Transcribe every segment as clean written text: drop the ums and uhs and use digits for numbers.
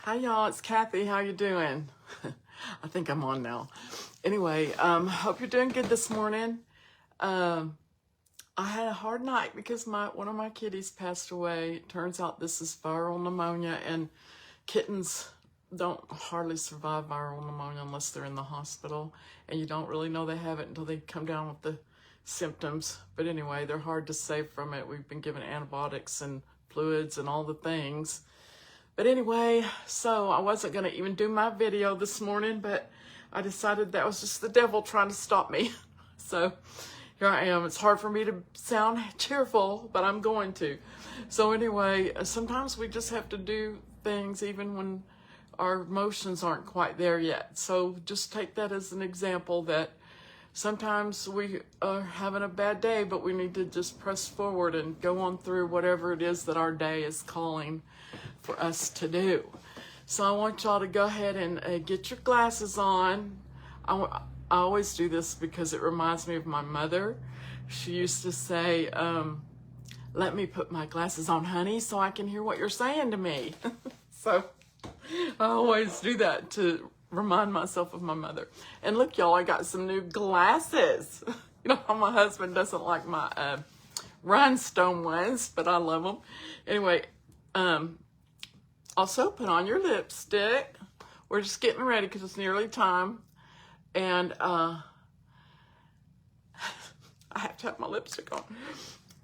Hi y'all, it's Kathy. How you doing? I think I'm on now. Anyway, hope you're doing good this morning. Um, I had a hard night because one of my kitties passed away. It turns out this is viral pneumonia, and kittens don't hardly survive viral pneumonia unless they're in the hospital, and you don't really know they have it until they come down with the symptoms. But anyway, they're hard to save from it. We've been given antibiotics and fluids and all the things. But anyway, so I wasn't going to even do my video this morning, but I decided that was just the devil trying to stop me. So here I am. It's hard for me to sound cheerful, but I'm going to. So anyway, sometimes we just have to do things even when our emotions aren't quite there yet. So just take that as an example that sometimes we are having a bad day, but we need to just press forward and go on through whatever it is that our day is calling for us to do. So I want y'all to go ahead and get your glasses on. I always do this because it reminds me of my mother. She used to say, let me put my glasses on, honey, so I can hear what you're saying to me. So I always do that to remind myself of my mother. And look, y'all, I got some new glasses. You know how my husband doesn't like my rhinestone ones, but I love them. Anyway, also put on your lipstick. We're just getting ready because it's nearly time. And I have to have my lipstick on.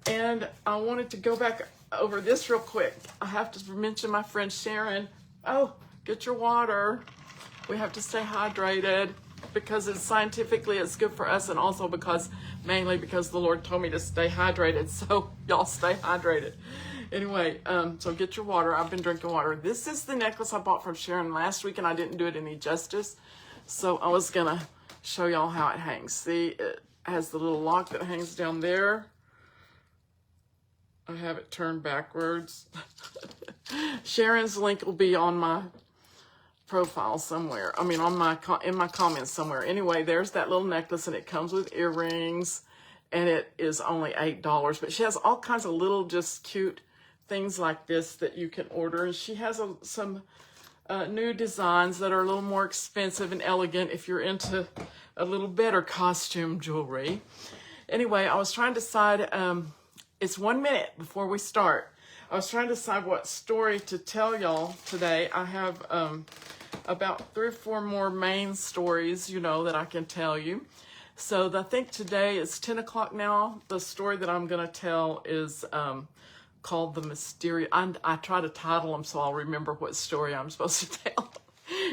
And I wanted to go back over this real quick. I have to mention my friend Sharon. Oh, get your water. We have to stay hydrated because it's good for us, and also mainly because the Lord told me to stay hydrated. So y'all stay hydrated. Anyway, so get your water. I've been drinking water. This is the necklace I bought from Sharon last week, and I didn't do it any justice. So I was gonna show y'all how it hangs. See, it has the little lock that hangs down there. I have it turned backwards. Sharon's link will be on my profile somewhere. I mean, in my comments somewhere. Anyway, there's that little necklace, and it comes with earrings, and it is only $8. But she has all kinds of little, just cute things like this that you can order. And she has some new designs that are a little more expensive and elegant if you're into a little better costume jewelry. Anyway, I was trying to decide. It's 1 minute before we start. I was trying to decide what story to tell y'all today. I have about 3 or 4 more main stories, that I can tell you. So I think today is 10 o'clock now. The story that I'm going to tell is called The Mysterious. I try to title them so I'll remember what story I'm supposed to tell.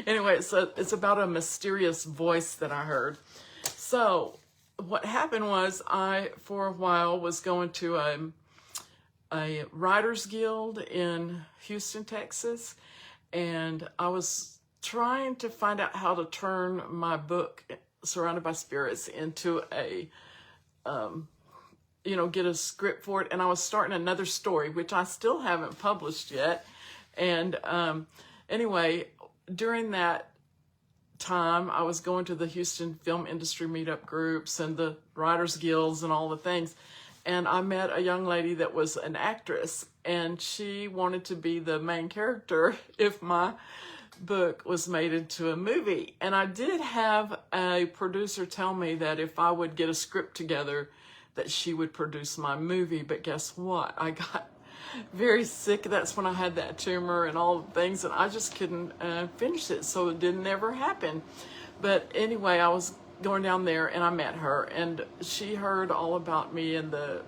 Anyway, it's about a mysterious voice that I heard. So what happened was I, for a while, was going to a Writers Guild in Houston, Texas, and I was trying to find out how to turn my book, Surrounded by Spirits, into get a script for it. And I was starting another story, which I still haven't published yet. And anyway, during that time, I was going to the Houston film industry meetup groups and the Writers Guilds and all the things. And I met a young lady that was an actress, and she wanted to be the main character if my book was made into a movie. And I did have a producer tell me that if I would get a script together, that she would produce my movie. But guess what? I got very sick. That's when I had that tumor and all the things, and I just couldn't finish it. So it didn't ever happen. But anyway, I was going down there, and I met her, and she heard all about me and the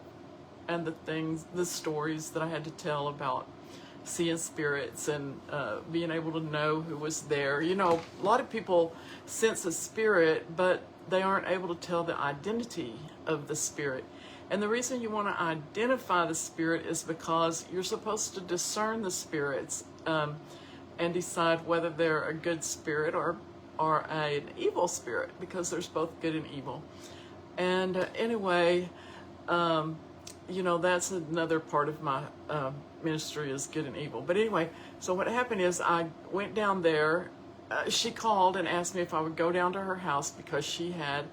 stories that I had to tell about seeing spirits and being able to know who was there. A lot of people sense a spirit, but they aren't able to tell the identity of the spirit. And the reason you want to identify the spirit is because you're supposed to discern the spirits and decide whether they're a good spirit or an evil spirit, because there's both good and evil. And anyway, that's another part of my ministry, is good and evil. But anyway, so what happened is I went down there. She called and asked me if I would go down to her house because she had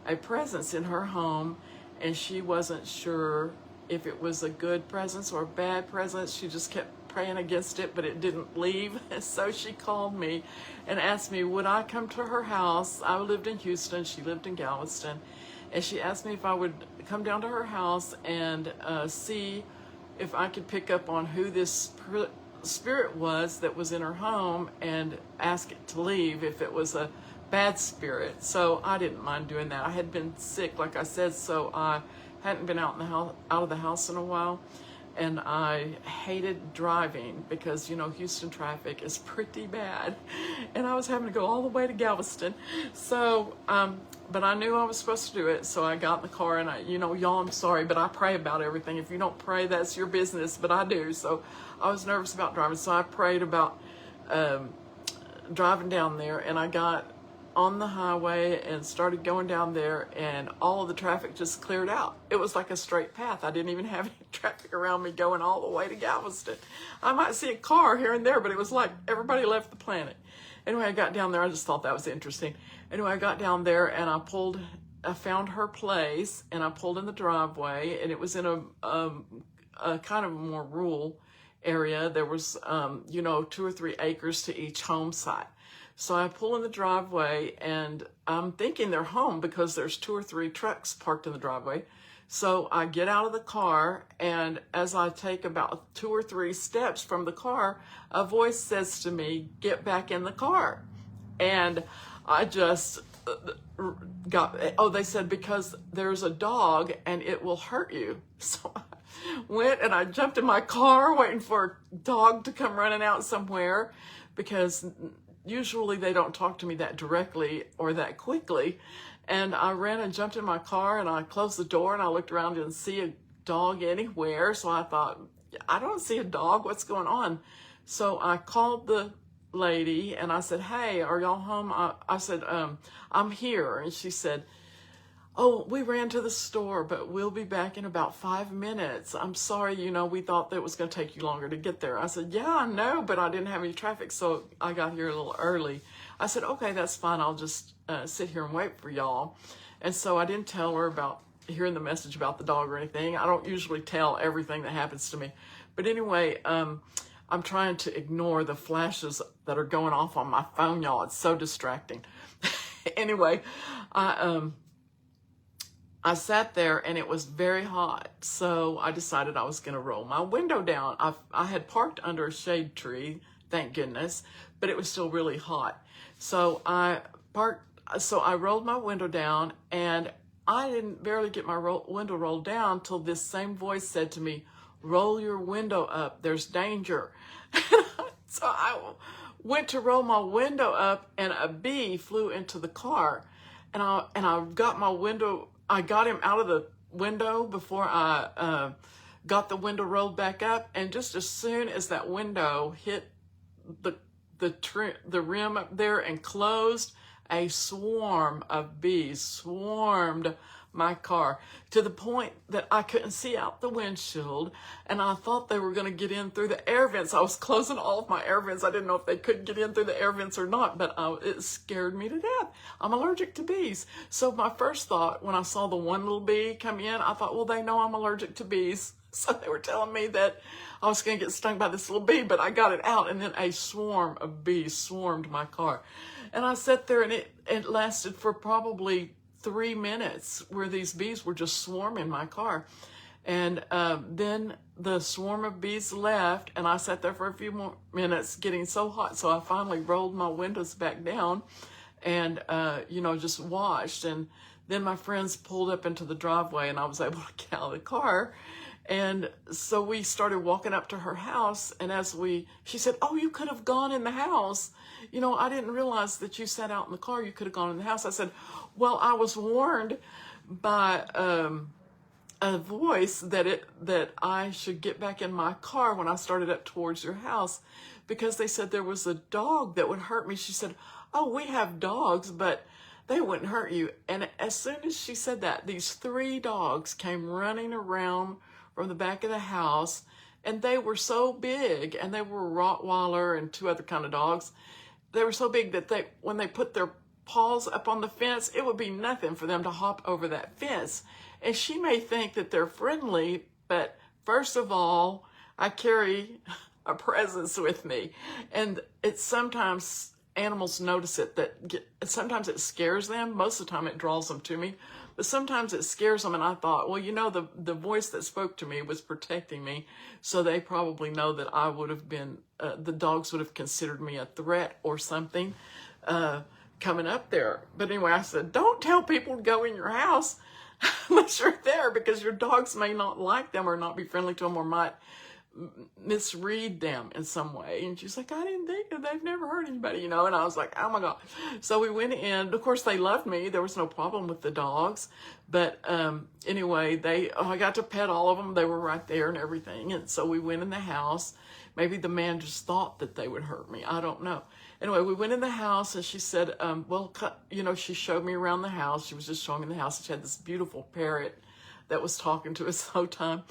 a presence in her home, and she wasn't sure if it was a good presence or a bad presence. She just kept praying against it, but it didn't leave. And so she called me and asked me, would I come to her house? I lived in Houston. She lived in Galveston. And she asked me if I would come down to her house and see if I could pick up on who this spirit was that was in her home and ask it to leave if it was a bad spirit. So I didn't mind doing that. I had been sick, like I said, so I hadn't been out of the house in a while, and I hated driving because, you know, Houston traffic is pretty bad, and I was having to go all the way to Galveston. So but I knew I was supposed to do it, so I got in the car, and you know, y'all, I'm sorry, but I pray about everything. If you don't pray, that's your business, but I do. So I was nervous about driving, so I prayed about driving down there, and I got on the highway and started going down there, and all of the traffic just cleared out. It was like a straight path. I didn't even have any traffic around me going all the way to Galveston. I might see a car here and there, but it was like everybody left the planet. Anyway, I got down there. I just thought that was interesting. Anyway, I got down there and I found her place, and I pulled in the driveway, and it was in a kind of more rural area. There was, you know, 2 or 3 acres to each home site. So I pull in the driveway, and I'm thinking they're home because there's 2 or 3 trucks parked in the driveway. So I get out of the car, and as I take about 2 or 3 steps from the car, a voice says to me, "Get back in the car." And I just they said, because there's a dog and it will hurt you. So I went and I jumped in my car waiting for a dog to come running out somewhere, because usually they don't talk to me that directly or that quickly. And I ran and jumped in my car, and I closed the door, and I looked around and didn't see a dog anywhere. So I thought, I don't see a dog. What's going on? So I called the lady and I said, "Hey, are y'all home?" I said, "I'm here." And she said, "Oh, we ran to the store, but we'll be back in about 5 minutes. I'm sorry, you know, we thought that it was going to take you longer to get there." I said, "Yeah, I know, but I didn't have any traffic, so I got here a little early." I said, "Okay, that's fine. I'll just sit here and wait for y'all." And so I didn't tell her about hearing the message about the dog or anything. I don't usually tell everything that happens to me. But anyway, I'm trying to ignore the flashes that are going off on my phone, y'all. It's so distracting. Anyway, I sat there, and it was very hot, so I decided I was going to roll my window down. I had parked under a shade tree, thank goodness, but it was still really hot. So I rolled my window down, and I didn't barely get my window rolled down till this same voice said to me, "Roll your window up, there's danger." So I went to roll my window up, and a bee flew into the car, and I got my window. I got him out of the window before I got the window rolled back up, and just as soon as that window hit the rim up there and closed, a swarm of bees swarmed my car to the point that I couldn't see out the windshield, and I thought they were going to get in through the air vents. I was closing all of my air vents. I didn't know if they could get in through the air vents or not, but it scared me to death. I'm allergic to bees. So my first thought when I saw the one little bee come in, I thought, well, they know I'm allergic to bees. So they were telling me that I was going to get stung by this little bee, but I got it out, and then a swarm of bees swarmed my car. And I sat there, and it lasted for probably 3 minutes where these bees were just swarming my car. And then the swarm of bees left, and I sat there for a few more minutes getting so hot. So I finally rolled my windows back down and, you know, just watched. And then my friends pulled up into the driveway, and I was able to get out of the car. And so we started walking up to her house, and she said, "Oh, you could have gone in the house. You know, I didn't realize that you sat out in the car. You could have gone in the house." I said, "Well, I was warned by a voice that I should get back in my car when I started up towards your house, because they said there was a dog that would hurt me." She said, "Oh, we have dogs, but they wouldn't hurt you." And as soon as she said that, these 3 dogs came running around from the back of the house, and they were so big, and they were Rottweiler and 2 other kind of dogs. They were so big that when they put their paws up on the fence, it would be nothing for them to hop over that fence. And she may think that they're friendly, But first of all, I carry a presence with me. And it's sometimes animals notice it, sometimes it scares them. Most of the time it draws them to me. But sometimes it scares them, and I thought, well, the voice that spoke to me was protecting me, so they probably know that I would have been, the dogs would have considered me a threat or something coming up there. But anyway, I said, don't tell people to go in your house unless you're there, because your dogs may not like them or not be friendly to them or might misread them in some way. And she's like, I didn't think that, they've never hurt anybody, and I was like, oh my God. So we went in. Of course, they loved me. There was no problem with the dogs. But anyway, I got to pet all of them. They were right there and everything. And so we went in the house. Maybe the man just thought that they would hurt me. I don't know. Anyway, we went in the house, and she said, she showed me around the house. She was just showing me the house. She had this beautiful parrot that was talking to us the whole time.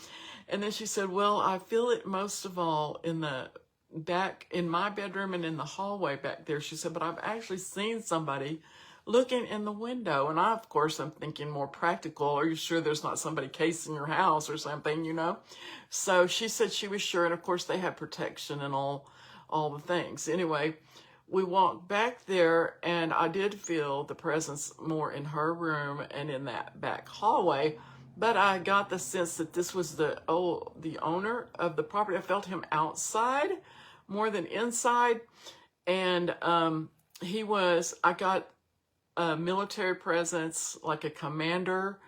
And then she said, well, I feel it most of all in the back, in my bedroom and in the hallway back there. She said, but I've actually seen somebody looking in the window. And of course, I'm thinking more practical. Are you sure there's not somebody casing your house or something, So she said she was sure. And of course, they had protection and all the things. Anyway, we walked back there, and I did feel the presence more in her room and in that back hallway. But I got the sense that this was the owner of the property. I felt him outside more than inside. And I got a military presence, like a commander,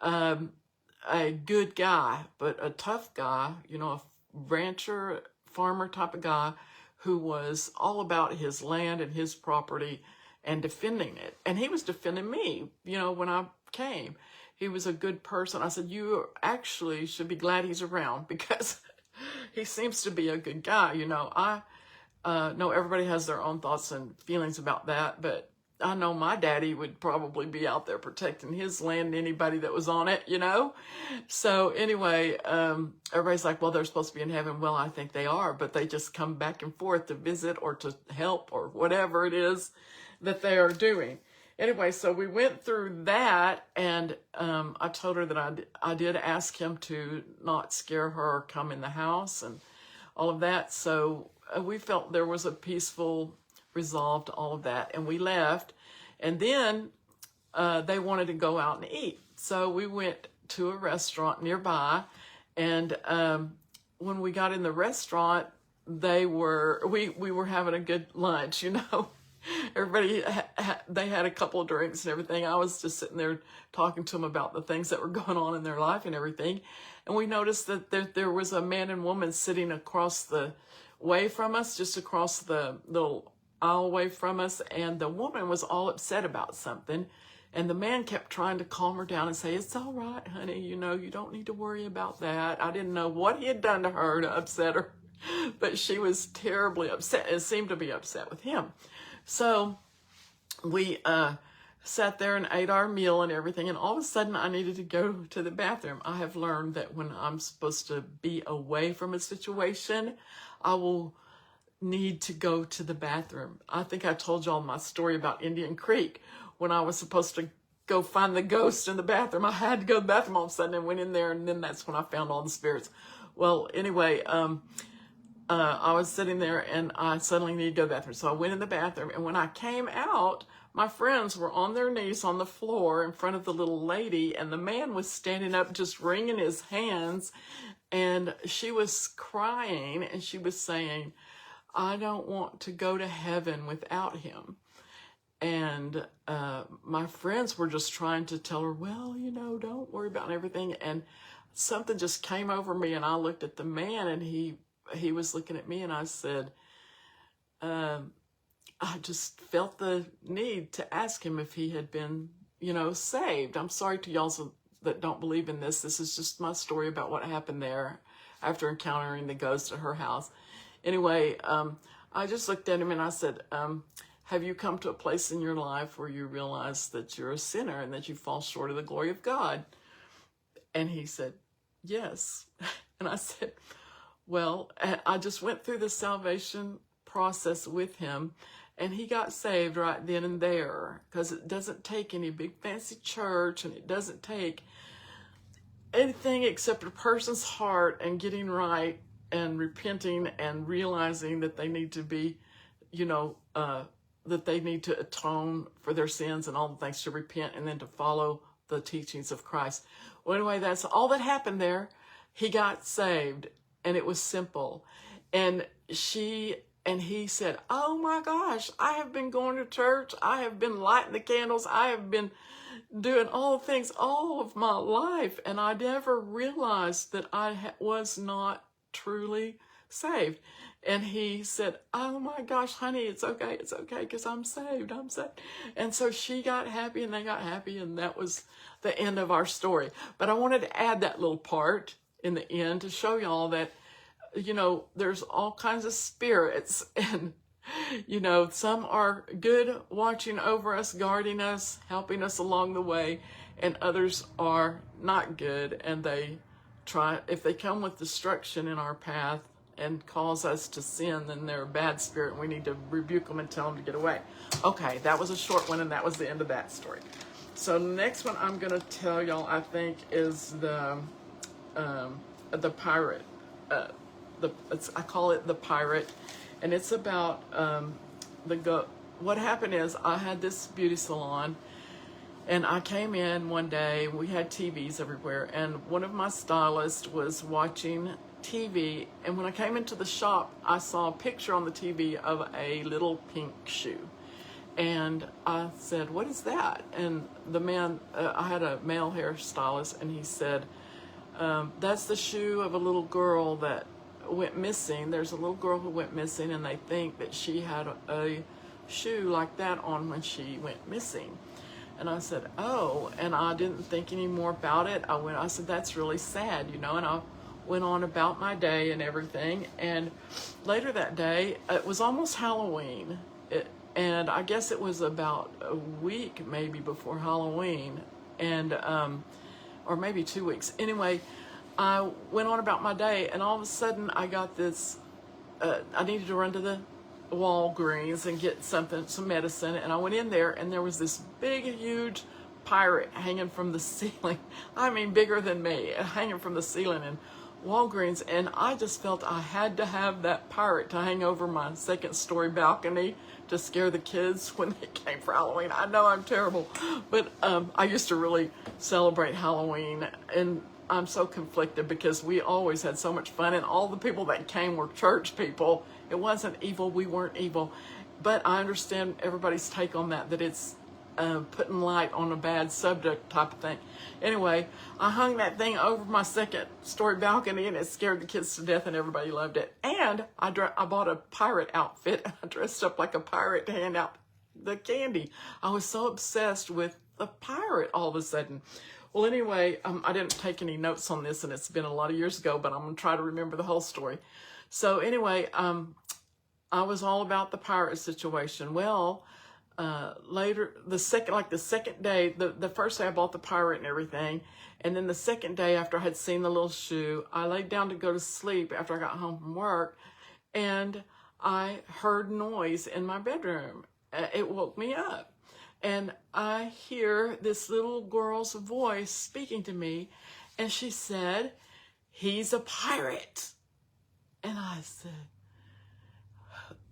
a good guy, but a tough guy, a rancher, farmer type of guy who was all about his land and his property and defending it. And he was defending me, when I came. He was a good person. I said, you actually should be glad he's around, because he seems to be a good guy. I know everybody has their own thoughts and feelings about that, but I know my daddy would probably be out there protecting his land and anybody that was on it, So anyway, everybody's like, well, they're supposed to be in heaven. Well, I think they are, but they just come back and forth to visit or to help or whatever it is that they are doing. Anyway, so we went through that, and I told her that I did ask him to not scare her or come in the house and all of that. So we felt there was a peaceful resolve to all of that, and we left. And then they wanted to go out and eat. So we went to a restaurant nearby, and when we got in the restaurant, we were having a good lunch, Everybody, they had a couple of drinks and everything. I was just sitting there talking to them about the things that were going on in their life and everything. And we noticed that there was a man and woman sitting across the way from us, just across the little aisleway from us. And the woman was all upset about something. And the man kept trying to calm her down and say, it's all right, honey. You don't need to worry about that. I didn't know what he had done to her to upset her. But she was terribly upset and seemed to be upset with him. So we sat there and ate our meal and everything, and all of a sudden I needed to go to the bathroom. I have learned that when I'm supposed to be away from a situation, I will need to go to the bathroom. I think I told y'all my story about Indian Creek. When I was supposed to go find the ghost in the bathroom, I had to go to the bathroom all of a sudden and went in there, and then that's when I found all the spirits. Well, anyway, I was sitting there and I suddenly needed to go to the bathroom. So I went in the bathroom, and when I came out, my friends were on their knees on the floor in front of the little lady, and the man was standing up just wringing his hands, and she was crying, and she was saying, I don't want to go to heaven without him. And my friends were just trying to tell her, well, don't worry about everything. And something just came over me, and I looked at the man, and he was looking at me, and I said, I just felt the need to ask him if he had been, saved. I'm sorry to y'all that don't believe in this. This is just my story about what happened there after encountering the ghost at her house. Anyway, I just looked at him and I said, have you come to a place in your life where you realize that you're a sinner and that you fall short of the glory of God? And he said, yes. And I said, well, I just went through the salvation process with him, and he got saved right then and there, because it doesn't take any big fancy church, and it doesn't take anything except a person's heart and getting right and repenting and realizing that they need to be, you know, that they need to atone for their sins and all the things, to repent and then to follow the teachings of Christ. Well, anyway, that's all that happened there. He got saved, and it was simple. And he said, oh my gosh, I have been going to church. I have been lighting the candles. I have been doing all the things all of my life. And I never realized that I was not truly saved. And he said, oh my gosh, honey, it's okay, because I'm saved. And so she got happy and they got happy, and that was the end of our story. But I wanted to add that little part in the end to show y'all that, you know, there's all kinds of spirits, and, you know, some are good watching over us, guarding us, helping us along the way, and others are not good, and they try, if they come with destruction in our path and cause us to sin, then they're a bad spirit, and we need to rebuke them and tell them to get away. Okay, that was a short one, and that was the end of that story. So the next one I'm going to tell y'all, I think, is the pirate. I call it the pirate, and it's about what happened is I had this beauty salon, and I came in one day. We had TVs everywhere, and one of my stylists was watching TV, and when I came into the shop, I saw a picture on the TV of a little pink shoe. And I said, what is that? And the man, I had a male hairstylist, and he said, that's the shoe of a little girl that went missing. There's a little girl who went missing, and they think that she had a shoe like that on when she went missing. And I said, oh, and I didn't think any more about it. I said, that's really sad, you know, and I went on about my day and everything. And later that day, it was almost Halloween. And I guess it was about a week maybe before Halloween, and or maybe 2 weeks. Anyway, I went on about my day, and all of a sudden I got this, I needed to run to the Walgreens and get some medicine, and I went in there, and there was this big, huge pirate hanging from the ceiling. I mean, bigger than me, hanging from the ceiling in Walgreens, and I just felt I had to have that pirate to hang over my second-story balcony to scare the kids when they came for Halloween. I know I'm terrible, but I used to really celebrate Halloween, and I'm so conflicted because we always had so much fun, and all the people that came were church people. It wasn't evil. We weren't evil. But I understand everybody's take on that it's putting light on a bad subject type of thing. Anyway, I hung that thing over my second-story balcony, and it scared the kids to death, and everybody loved it. And I bought a pirate outfit. I dressed up like a pirate to hand out the candy. I was so obsessed with the pirate all of a sudden. Well, anyway, I didn't take any notes on this, and it's been a lot of years ago, but I'm going to try to remember the whole story. So anyway, I was all about the pirate situation. Well, later, the second day, the first day I bought the pirate and everything, and then the second day after I had seen the little shoe, I laid down to go to sleep after I got home from work, and I heard noise in my bedroom. It woke me up, and I hear this little girl's voice speaking to me, and she said, "He's a pirate." And I said,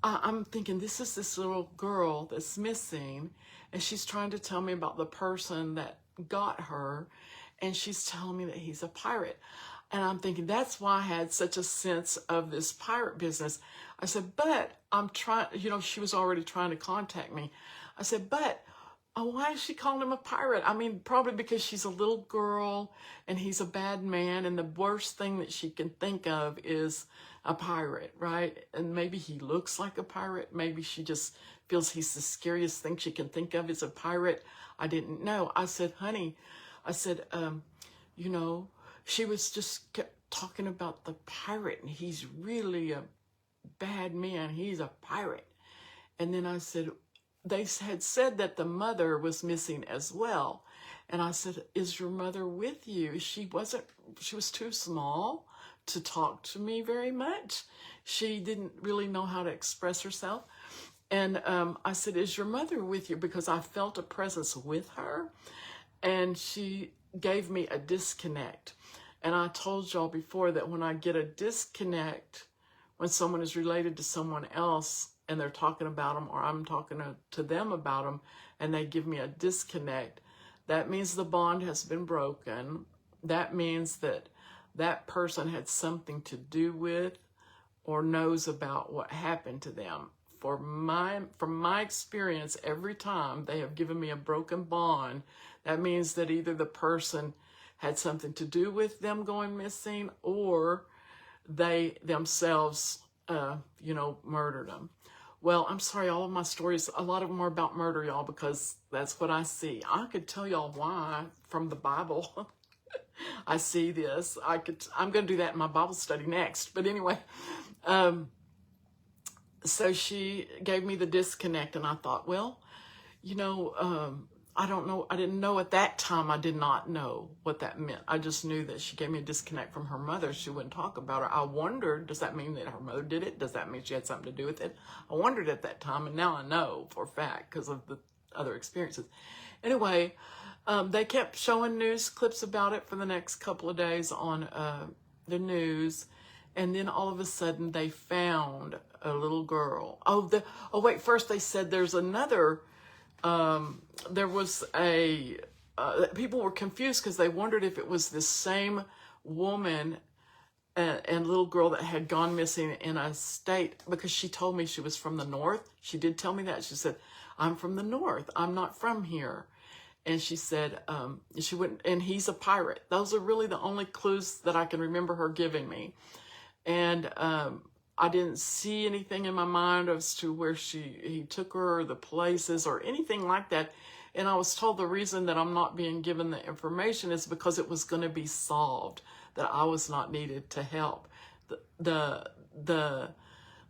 I'm thinking, this is this little girl that's missing, and she's trying to tell me about the person that got her, and she's telling me that he's a pirate. And I'm thinking, that's why I had such a sense of this pirate business. I said, but I'm trying, you know, she was already trying to contact me. I said, but why is she calling him a pirate? I mean, probably because she's a little girl and he's a bad man, and the worst thing that she can think of is a pirate, right? And maybe he looks like a pirate. Maybe she just feels he's the scariest thing she can think of is a pirate. I didn't know. I said, honey, I said, you know, she was just kept talking about the pirate, and he's really a bad man. He's a pirate. And then I said, they had said that the mother was missing as well. And I said, is your mother with you? She was too small to talk to me very much. She didn't really know how to express herself. And I said, is your mother with you? Because I felt a presence with her. And she gave me a disconnect. And I told y'all before that when I get a disconnect, when someone is related to someone else and they're talking about them, or I'm talking to them about them, and they give me a disconnect, that means the bond has been broken. That means that that person had something to do with or knows about what happened to them. From my experience, every time they have given me a broken bond, that means that either the person had something to do with them going missing, or they themselves, murdered them. Well, I'm sorry, all of my stories, a lot of them are about murder, y'all, because that's what I see. I could tell y'all why from the Bible. I see this. I'm going to do that in my Bible study next. But anyway, so she gave me the disconnect, and I thought, well, I don't know. I didn't know at that time. I did not know what that meant. I just knew that she gave me a disconnect from her mother. She wouldn't talk about her. I wondered, does that mean that her mother did it? Does that mean she had something to do with it? I wondered at that time, and now I know for a fact because of the other experiences. Anyway, they kept showing news clips about it for the next couple of days on the news. And then all of a sudden they found a little girl. Wait, first they said there's another, there was people were confused because they wondered if it was the same woman and little girl that had gone missing in a state, because she told me she was from the north. She did tell me that. She said, I'm from the north. I'm not from here. And she said, she wouldn't, and he's a pirate. Those are really the only clues that I can remember her giving me. And I didn't see anything in my mind as to where he took her, or the places, or anything like that. And I was told the reason that I'm not being given the information is because it was going to be solved, that I was not needed to help. The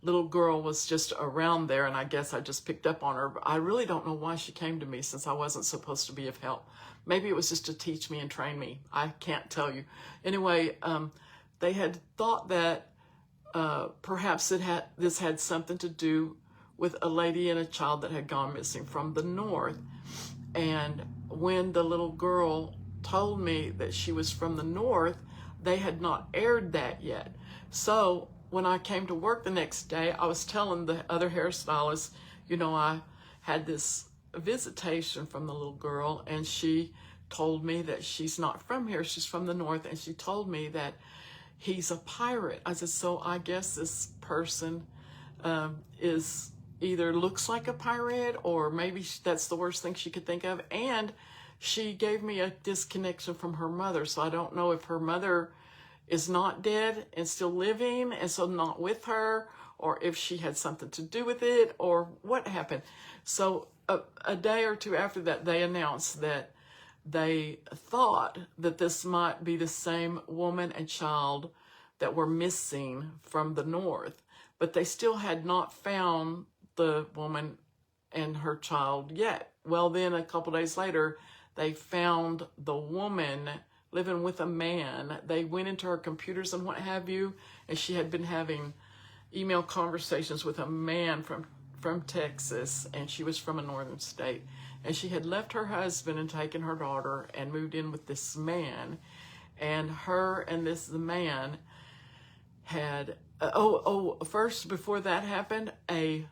little girl was just around there, and I guess I just picked up on her. I really don't know why she came to me, since I wasn't supposed to be of help. Maybe it was just to teach me and train me. I can't tell you. Anyway, they had thought that perhaps this had something to do with a lady and a child that had gone missing from the north. And when the little girl told me that she was from the north, they had not aired that yet. So when I came to work the next day, I was telling the other hairstylist, I had this visitation from the little girl, and she told me that she's not from here, she's from the north, and she told me that he's a pirate. I said, so I guess this person is either looks like a pirate, or maybe that's the worst thing she could think of. And she gave me a disconnection from her mother, so I don't know if her mother is not dead and still living, and so not with her, or if she had something to do with it, or what happened. So a day or two after that, they announced that they thought that this might be the same woman and child that were missing from the north, but they still had not found the woman and her child yet. Well, then a couple days later, they found the woman living with a man. They went into her computers and what have you, and she had been having email conversations with a man from Texas, and she was from a northern state. And she had left her husband and taken her daughter and moved in with this man. And her and the man had, first, before that happened, a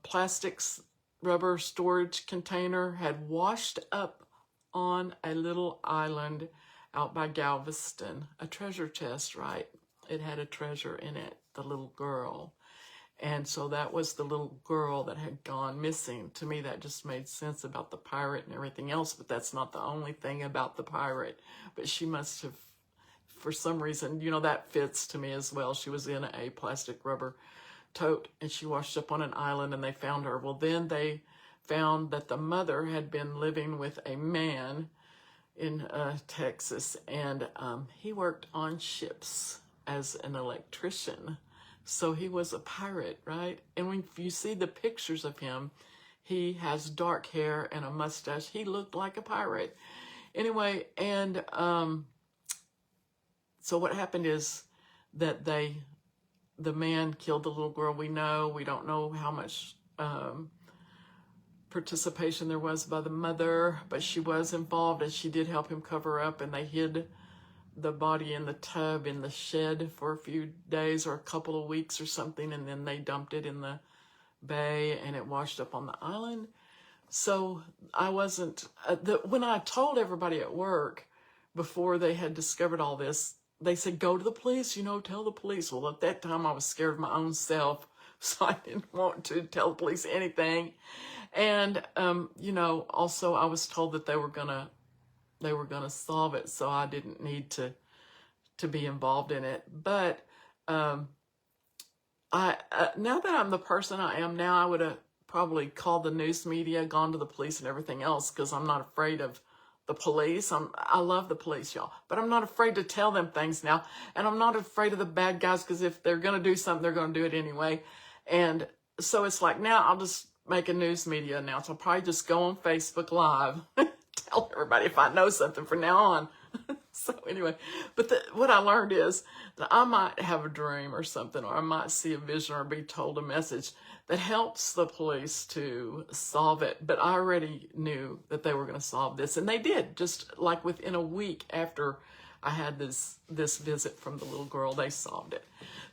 plastics rubber storage container had washed up on a little island out by Galveston. A treasure chest, right? It had a treasure in it, the little girl. And so that was the little girl that had gone missing. To me, that just made sense about the pirate and everything else, but that's not the only thing about the pirate. But she must have, for some reason, that fits to me as well. She was in a plastic rubber tote, and she washed up on an island, and they found her. Well, then they found that the mother had been living with a man in Texas, and he worked on ships as an electrician. So he was a pirate, right? And when you see the pictures of him, he has dark hair and a mustache. He looked like a pirate. Anyway, and so what happened is that the man killed the little girl. We don't know how much participation there was by the mother, but she was involved, and she did help him cover up, and they hid the body in the tub in the shed for a few days or a couple of weeks or something, and then they dumped it in the bay and it washed up on the island. So I wasn't, when I told everybody at work before they had discovered all this, they said, go to the police, you know, tell the police. Well, at that time I was scared of my own self, so I didn't want to tell the police anything. And, you know, also I was told that they were gonna solve it, so I didn't need to be involved in it. But, now that I'm the person I am now, I would have probably called the news media, gone to the police and everything else, because I'm not afraid of the police. I love the police, y'all, but I'm not afraid to tell them things now. And I'm not afraid of the bad guys, because if they're going to do something, they're going to do it anyway. And so it's like, now I'll just make a news media announce. I'll probably just go on Facebook Live, tell everybody if I know something from now on. So anyway, but what I learned is that I might have a dream or something, or I might see a vision or be told a message that helps the police to solve it. But I already knew that they were going to solve this, and they did. Just like within a week after I had this visit from the little girl, they solved it.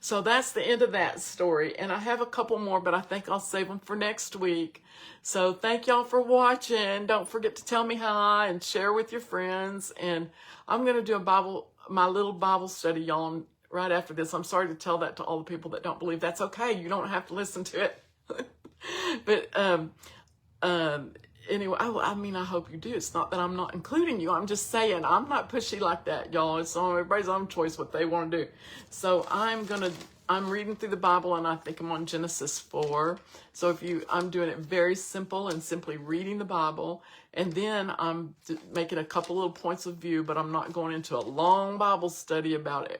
So that's the end of that story. And I have a couple more, but I think I'll save them for next week. So thank y'all for watching. Don't forget to tell me hi and share with your friends. And I'm going to do my little Bible study, y'all, right after this. I'm sorry to tell that to all the people that don't believe. That's okay. You don't have to listen to it. But anyway, I mean, I hope you do. It's not that I'm not including you. I'm just saying I'm not pushy like that, y'all. It's on everybody's own choice what they want to do. So I'm reading through the Bible, and I think I'm on Genesis 4. So I'm doing it very simple and simply reading the Bible. And then I'm making a couple little points of view, but I'm not going into a long Bible study about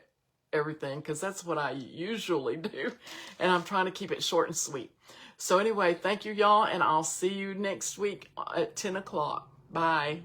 everything, because that's what I usually do. And I'm trying to keep it short and sweet. So anyway, thank you, y'all, and I'll see you next week at 10 o'clock. Bye.